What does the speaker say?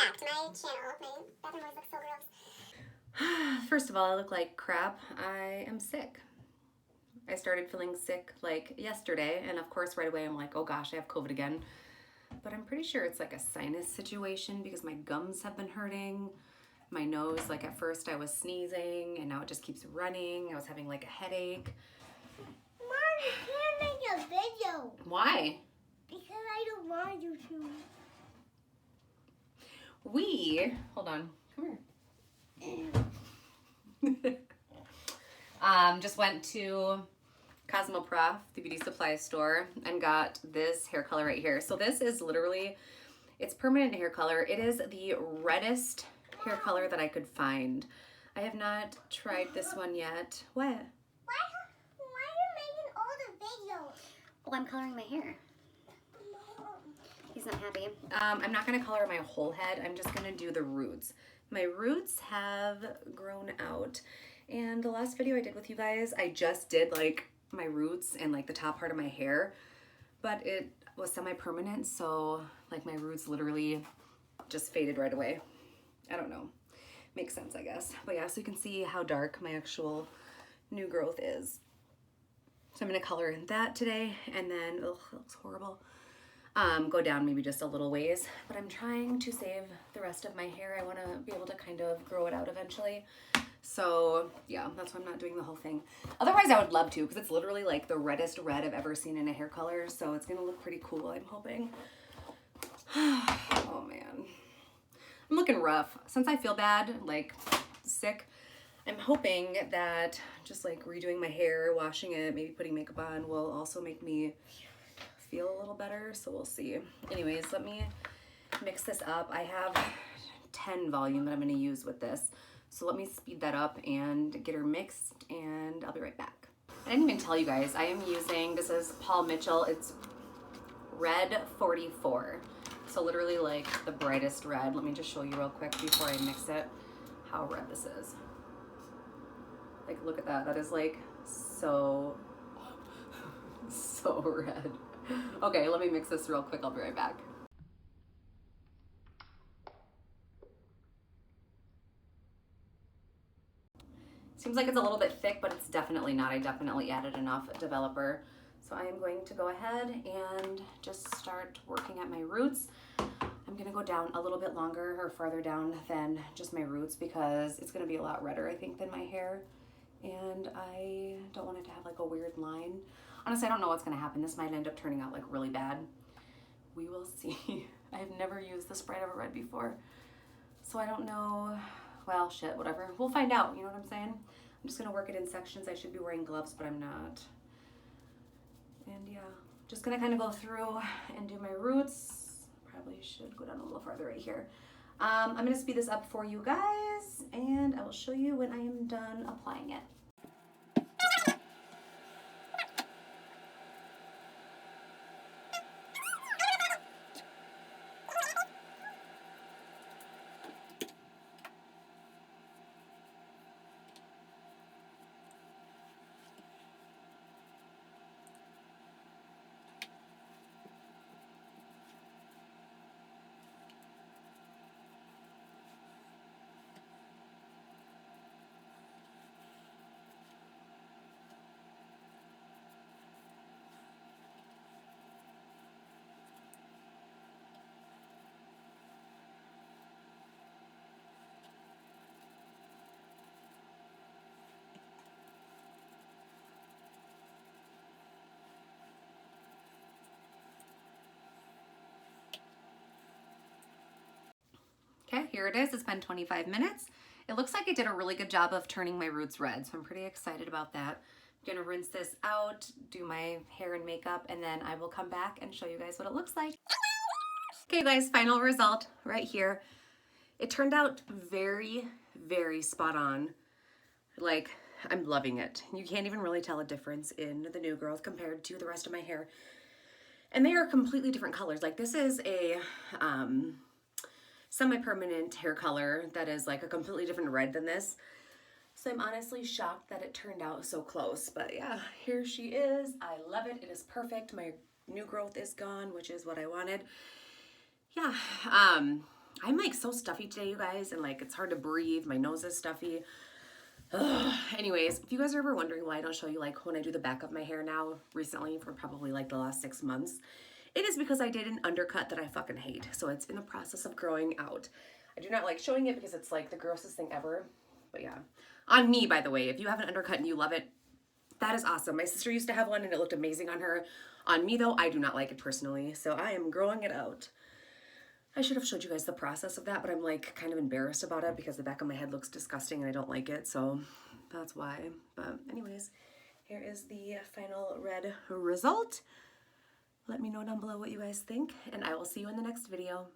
back to my channel. My bathroom always looks so gross. First of all, I look like crap. I am sick. I started feeling sick like yesterday, and of course right away I'm like, oh gosh, I have COVID again. But I'm pretty sure it's like a sinus situation because my gums have been hurting. My nose, like at first I was sneezing and now it just keeps running. I was having like a headache. Mom, you can't make a video. Why? Because I don't want you to. Hold on, come here. Just went to Cosmoprof, the beauty supply store, and got this hair color right here. So this is literally, it's permanent hair color. It is the reddest hair color that I could find. I have not tried this one yet. What? Why are you making all the videos? Well, I'm coloring my hair. He's not happy. I'm not gonna color my whole head. I'm just gonna do the roots. My roots have grown out. And the last video I did with you guys, I just did like my roots and like the top part of my hair, but it was semi-permanent. So like my roots literally just faded right away. I don't know. Makes sense, I guess. But yeah, so you can see how dark my actual new growth is. So I'm gonna color that today and then, ugh, that looks horrible. Go down maybe just a little ways, but I'm trying to save the rest of my hair. I wanna be able to kind of grow it out eventually. So yeah, that's why I'm not doing the whole thing. Otherwise I would love to, because it's literally like the reddest red I've ever seen in a hair color. So it's gonna look pretty cool, I'm hoping. Oh man. I'm looking rough. Since I feel bad, like sick, I'm hoping that just like redoing my hair, washing it, maybe putting makeup on will also make me feel a little better. So we'll see. Anyways, let me mix this up. I have 10 volume that I'm gonna use with this. So let me speed that up and get her mixed and I'll be right back. I didn't even tell you guys, I am using, this is Paul Mitchell, it's Red 44. So literally like the brightest red. Let me just show you real quick before I mix it how red this is. Like look at that, that is like so red. Okay, let me mix this real quick, I'll be right back. Seems like it's a little bit thick, but it's definitely not. I definitely added enough developer. So I am going to go ahead and just start working at my roots. I'm gonna go down a little bit longer or farther down than just my roots because it's gonna be a lot redder, I think, than my hair. And I don't want it to have like a weird line. Honestly, I don't know what's gonna happen. This might end up turning out like really bad. We will see. I've never used this bright of a red before. So I don't know. Well, shit, whatever. We'll find out, you know what I'm saying? I'm just gonna work it in sections. I should be wearing gloves, but I'm not. And yeah, just gonna kind of go through and do my roots. Probably should go down a little farther right here. I'm gonna speed this up for you guys and I will show you when I am done applying it. Okay, here it is. It's been 25 minutes. It looks like I did a really good job of turning my roots red, so I'm pretty excited about that. I'm gonna rinse this out, do my hair and makeup, and then I will come back and show you guys what it looks like. Okay guys, final result right here. It turned out very, very spot on. Like, I'm loving it. You can't even really tell a difference in the new growth compared to the rest of my hair. And they are completely different colors. Like this is a semi-permanent hair color that is like a completely different red than this. So I'm honestly shocked that it turned out so close. But yeah, here she is. I love it. It is perfect. My new growth is gone, which is what I wanted. Yeah, I'm like so stuffy today, you guys, and like it's hard to breathe. My nose is stuffy. Ugh. Anyways, if you guys are ever wondering why I don't show you like when I do the back of my hair now recently for probably like the last 6 months, it is because I did an undercut that I fucking hate. So it's in the process of growing out. I do not like showing it because it's like the grossest thing ever. But yeah, on me, by the way, if you have an undercut and you love it, that is awesome. My sister used to have one and it looked amazing on her. On me though, I do not like it personally. So I am growing it out. I should have showed you guys the process of that, but I'm like kind of embarrassed about it because the back of my head looks disgusting and I don't like it. So that's why. But anyways, here is the final red result. Let me know down below what you guys think, and I will see you in the next video.